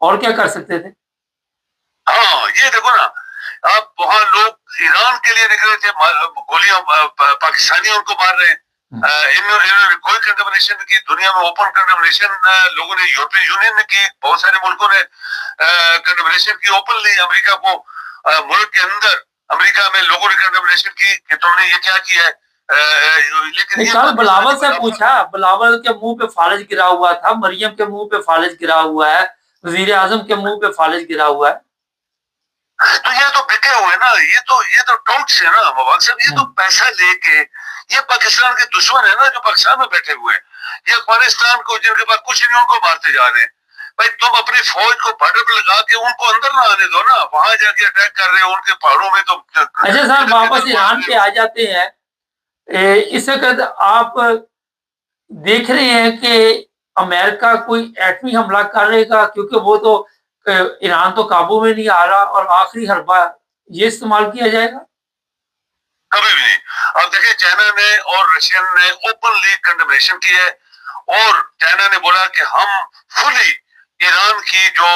اور کیا کر سکتے تھے؟ ہاں یہ دیکھو نا، آپ وہاں لوگ ایران کے لیے نکلے تھے، گولیاں پاکستانی ان کو مار رہے ہیں، انہوں نے کوئی کنڈمنیشن کی، دنیا میں اوپن کنڈمنیشن لوگوں نے، یورپین یونین نے کی، بہت سارے ملکوں نے کنڈمنیشن کی اوپنلی، امریکہ کو ملک کے اندر امریکہ میں لوگوں نے کنڈمنیشن کی کہ تم نے یہ کیا کیا ہے، لیکن یہ کل بلاول سے پوچھا، بلاول کے منہ پہ فالج گرا ہوا تھا، مریم کے منہ پہ فالج گرا ہوا ہے، وزیر اعظم کے منہ پہ فالج گرا ہوا ہے. تو یہ تو بکے ہوئے نا، یہ تو ٹوٹس ہے نا مبارک صاحب، یہ تو پیسہ لے کے، یہ پاکستان کے دشمن ہے نا جو پاکستان میں بیٹھے ہوئے ہیں، یہ افغانستان کو جن کے پاس کچھ نہیں ان کو مارتے جا رہے ہیں. بھائی تم اپنی فوج کو بارڈر پہ لگا کے ان کو اندر نہ آنے دو نا، وہاں جا کے اٹیک کر رہے ہیں ان کے پہاڑوں میں. تو اچھا صاحب واپس ایران پہ آ جاتے ہیں. اس وقت آپ دیکھ رہے ہیں کہ امریکہ کوئی ایٹمی حملہ کر رہے گا، کیونکہ وہ تو ایران تو قابو میں نہیں آ رہا، اور آخری حربہ یہ استعمال کیا جائے گا؟ کبھی بھی نہیں. اب دیکھیں چائنا نے اور رشین نے اوپنلی کنڈمنیشن کی ہے، اور چائنا نے بولا کہ ہم فلی ایران کی جو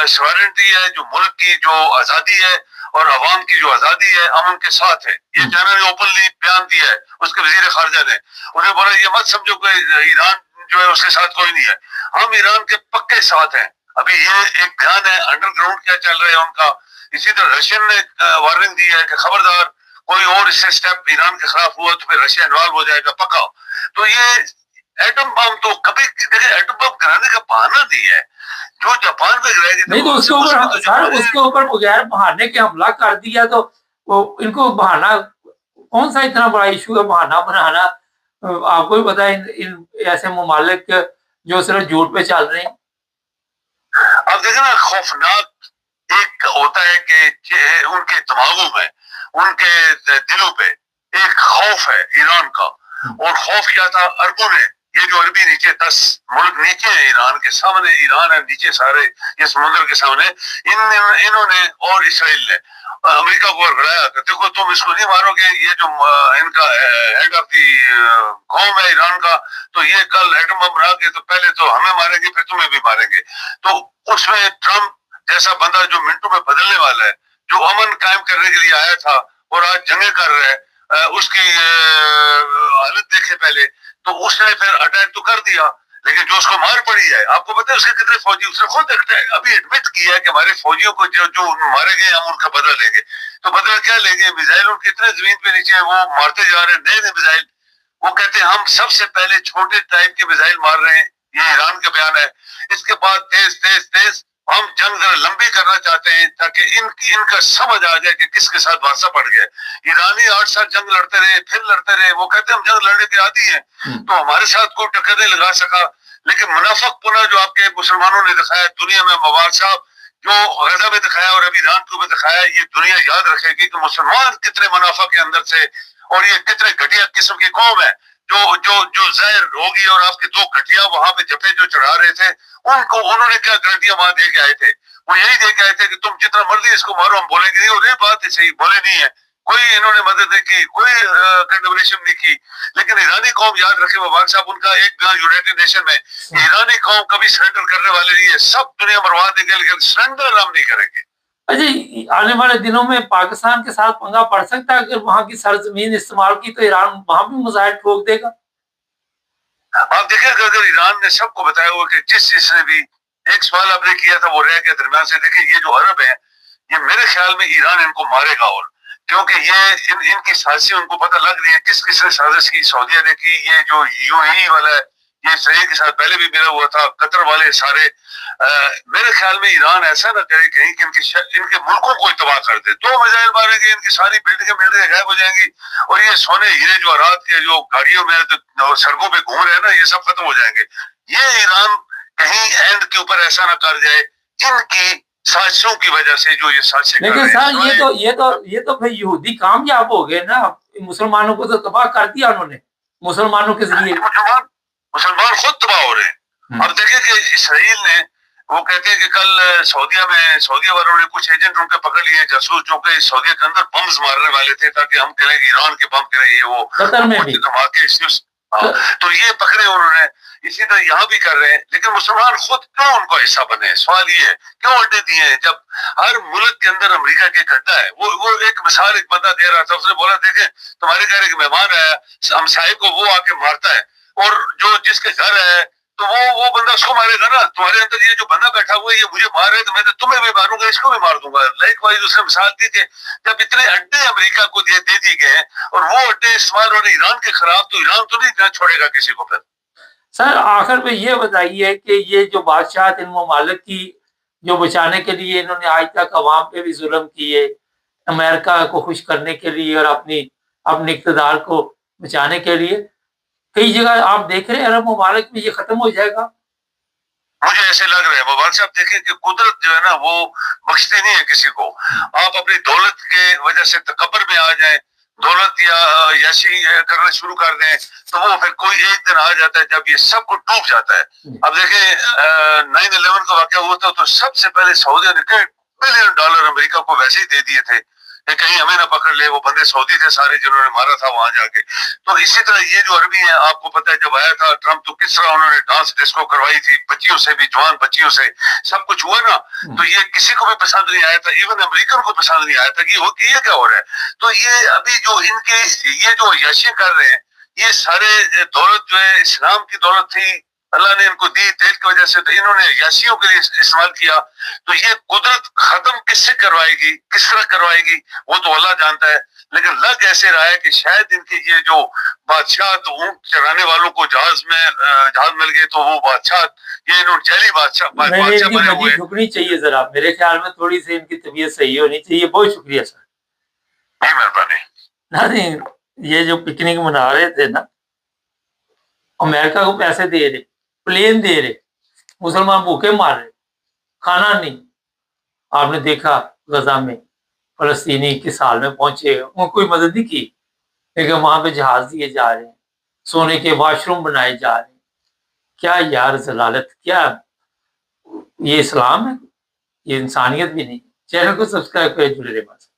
سوورنٹی ہے، جو ملک کی جو آزادی ہے اور عوام کی جو آزادی ہے، ہم ان کے ساتھ ہیں. یہ چائنا نے اوپنلی بیان دیا ہے، اس کے وزیر خارجہ نے. انہیں بولا یہ مت سمجھو کہ ایران جو ہے اس کے ساتھ کوئی نہیں ہے، ہم ایران کے پکے ساتھ ہیں. ابھی یہ ایک بیان ہے، انڈر گراؤنڈ کیا چل رہا ہے ان کا. اسی طرح رشین نے وارننگ دی ہے کہ خبردار کوئی اور اس سے سٹیپ ایران کے خلاف ہوا تو پھر رشیا انوالو ہو جائے گا پکا. تو یہ ایٹم بم تو کبھی دیکھیں، ایٹم بم گرانے کا بہانہ نہیں ہے. جو جاپان پہ گرائے گی نہیں تو اس کے اوپر سر، اس کے اوپر بغیر بہانے کے حملہ کر دیا تو ان کو بہانہ کون سا اتنا بڑا ایشو ہے بہانہ بنانا؟ آپ کو بھی پتا ہے ان ایسے ممالک جو صرف جھوٹ پہ چل رہے ہیں. اب دیکھیں نا، خوفناک ایک ہوتا ہے کہ ان کے دماغوں میں، ان کے دلوں پہ ایک خوف ہے ایران کا. اور خوف کیا تھا؟ اربوں نے، یہ جو عربی نیچے 10 ملک نیچے ہیں ایران کے سامنے، ایران ہے نیچے سارے یہ سمندر کے سامنے، انہوں نے اور اسرائیل نے امریکہ کو گڑایا کہ دیکھو تم اس کو نہیں مارو گے، یہ جو ان کا ہیڈ آف دی قوم ہے ایران کا، تو یہ کل ایٹم بم بنا کے تو پہلے تو ہمیں ماریں گے پھر تمہیں بھی ماریں گے. تو اس میں ٹرمپ جیسا بندہ جو منٹوں میں بدلنے والا ہے، جو امن قائم کرنے کے لیے آیا تھا اور آج جنگیں کر رہا ہے، اس کی حالت دیکھے پہلے. تو اس نے پھر اٹیک تو کر دیا، لیکن جو اس کو مار پڑی ہے، آپ کو پتا ہے اس کے کتنے فوجی، اس نے خود ابھی ایڈمٹ کیا ہے کہ ہمارے فوجیوں کو جو مارے گئے ہم ان کا بدلہ لیں گے. تو بدلہ کیا لیں گے؟ میزائل ان کے اتنے زمین پہ نیچے وہ مارتے جا رہے ہیں، نئے نئے میزائل. وہ کہتے ہیں ہم سب سے پہلے چھوٹے ٹائپ کے میزائل مار رہے ہیں، یہ ایران کا بیان ہے. اس کے بعد تیز تیز تیز ہم جنگ ذرا لمبی کرنا چاہتے ہیں تاکہ ان کا سمجھ آ جائے کہ کس کے ساتھ واسطہ پڑ گیا. ایرانی 8 سال جنگ لڑتے رہے، پھر لڑتے رہے، وہ کہتے ہیں ہم جنگ لڑنے کے عادی ہیں، تو ہمارے ساتھ کوئی ٹکر نہیں لگا سکا. لیکن منافق پنا جو آپ کے مسلمانوں نے دکھایا دنیا میں، مبارک صاحب، جو غزہ میں دکھایا اور ابھی ایران کو بھی دکھایا، یہ دنیا یاد رکھے گی کہ مسلمان کتنے منافق کے اندر سے، اور یہ کتنے گھٹیا قسم کی قوم ہے جو ظاہر ہوگی. اور آپ کے 2 گھٹیا وہاں پہ جپے جو چڑھا رہے تھے، ان کو انہوں نے کیا گارنٹیاں وہاں دے کے آئے تھے؟ وہ یہی دے کے آئے تھے کہ تم جتنا مرضی اس کو مارو، ہم بولیں گے نہیں. اور یہ بات ہے صحیح، بولے نہیں ہے، کوئی انہوں نے مدد نہیں کی، کوئی کنڈمنیشن نہیں کی. لیکن ایرانی قوم یاد رکھے مبارک صاحب، ان کا ایک بیان یونائٹڈ نیشن میں، ایرانی قوم کبھی سرنڈر کرنے والے نہیں ہے، سب دنیا مروا دیں گے لیکن سرنڈر ہم نہیں کریں گے. اچھا آنے والے دنوں میں پاکستان کے ساتھ پنگا پڑ سکتا ہے اگر وہاں کی سرزمین استعمال کی تو ایران وہاں بھی میزائل ٹھوک دے گا؟ آپ دیکھیں کہ اگر ایران نے سب کو بتایا ہوا کہ جس نے بھی ایک سوال آپ نے کیا تھا وہ رہ گیا درمیان سے، دیکھیں یہ جو عرب ہیں، یہ میرے خیال میں ایران ان کو مارے گا. اور کیونکہ یہ ان کی سازشیں ان کو پتہ لگ رہی ہے کس نے سازش کی. سعودیہ نے کی، یہ جو یو اے ای والا ہے یہ اسرائیل کے ساتھ پہلے بھی ملا ہوا تھا، قطر والے سارے. میرے خیال میں ایران ایسا نہ کرے کہیں کہ ان کے ملکوں کو تباہ کر دے. 2 میزائل ماریں گے، ان کی ساری بلڈنگیں غائب ہو جائیں گی، اور یہ سونے ہیرے جو رات کے جو گاڑیوں میں سڑکوں پہ گھوم رہے ہیں نا، یہ سب ختم ہو جائیں گے. یہ ایران کہیں اینڈ کے اوپر ایسا نہ کر جائے ان کی سازشوں کی وجہ سے جو یہ سازشیں کر رہے ہیں. لیکن سر یہ تو پھر یہودی کامیاب ہو گئے نا، مسلمانوں کو تو تباہ کر دیا انہوں نے مسلمانوں کے ذریعے. مسلمان خود تباہ ہو رہے ہیں. اب دیکھیں کہ اسرائیل نے، وہ کہتے ہیں کہ کل سعودیہ والوں نے کچھ ایجنٹ ان کے پکڑ لیے، جاسوس، جو کہ سعودیہ کے اندر بمز مارنے والے تھے تاکہ ہم کریں ایران کے بم کریں، یہ وہ قطر میں بھی تو یہ پکڑے انہوں نے، اسی طرح یہاں بھی کر رہے ہیں. لیکن مسلمان خود کیوں ان کو حصہ بنے؟ سوال یہ ہے کیوں اڈے دیے ہیں جب ہر ملک کے اندر امریکہ کے گھٹا ہے. وہ ایک مثال ایک بندہ دے رہا تھا، اس نے بولا دیکھیں تمہارے گھر ایک مہمان آیا، ہمسائے کو وہ آ کے مارتا ہے، اور جو جس کے گھر ہے تو وہ بندہ اس کو مارے گا نا. تمہارے اندر یہ جو بندہ بیٹھا ہوا ہے یہ مجھے مار رہا ہے تو میں تو تمہیں بھی ماروں گا، اس کو بھی مار دوں گا. لائک وائز اس نے مثال دی کہ جب اتنے اڈے امریکہ کو دے دیے گئے ہیں اور وہ اڈے استعمال ہو رہے ایران کے خلاف، تو ایران تو نہیں چھوڑے گا کسی کو. پھر سر آخر میں یہ بتائیے کہ یہ جو بادشاہت ان ممالک کی جو بچانے کے لیے انہوں نے آج تک عوام پہ بھی ظلم کیے، امریکہ کو خوش کرنے کے لیے اور اپنی اقتدار کو بچانے کے لیے، کئی جگہ آپ دیکھ رہے ہیں عرب ممالک میں یہ ختم ہو جائے گا. مجھے ایسے لگ رہا ہے مبارک صاحب، دیکھیں کہ قدرت جو ہے نا وہ بخشتی نہیں ہے کسی کو. آپ اپنی دولت کے وجہ سے تکبر میں آ جائیں، دولت یا یاشی کرنا شروع کر دیں، تو وہ پھر کوئی ایک دن آ جاتا ہے جب یہ سب کو ڈوب جاتا ہے. اب دیکھیں 9/11 کا واقعہ ہوا تھا تو سب سے پہلے سعودیہ نے $1 بلین امریکہ کو ویسے ہی دے دیے تھے کہ کہیں ہمیں نہ پکڑ لے. وہ بندے سعودی تھے سارے جنہوں نے مارا تھا وہاں جا کے. تو اسی طرح یہ جو عربی ہیں، آپ کو پتہ ہے جب آیا تھا ٹرمپ تو کس طرح انہوں نے ڈانس ڈسکو کروائی تھی بچیوں سے بھی، جوان بچیوں سے سب کچھ ہوا نا. تو یہ کسی کو بھی پسند نہیں آیا تھا، ایون امریکن کو پسند نہیں آیا تھا کہ یہ کیا ہو رہا ہے. تو یہ ابھی جو ان کے یہ جو عیاشی کر رہے ہیں، یہ سارے دولت جو ہے اسلام کی دولت تھی، اللہ نے ان کو دی تیل کی وجہ سے، تو انہوں نے عیاشیوں کے لیے استعمال کیا. تو یہ قدرت ختم کس سے کروائے گی، کس طرح کروائے گی، وہ تو اللہ جانتا ہے. لیکن لگ ایسے رہا ہے کہ شاید ان کی یہ جو بادشاہ تو اونٹ چرانے والوں کو جہاز مل گئے تو وہ بادشاہ یہ انہوں جیلی بادشاہ بنے ہوئے. جھکنی چاہیے ذرا، میرے خیال میں تھوڑی سی ان کی طبیعت صحیح ہونی چاہیے. بہت شکریہ سر. جی مہربانی. نہیں یہ جو پکنک منا رہے تھے نا، امریکہ کو پیسے دے رہے، پلین دے رہے، مسلمان بھوکے مار رہے، کھانا نہیں. آپ نے دیکھا غزہ میں فلسطینی کس حال میں پہنچے، ان کوئی مدد نہیں کی، لیکن وہاں پہ جہاز دیے جا رہے ہیں، سونے کے واش روم بنائے جا رہے ہیں. کیا یار ضلالت، کیا یہ اسلام ہے؟ یہ انسانیت بھی نہیں. چینل کو سبسکرائب کرے، جڑے رہے بس.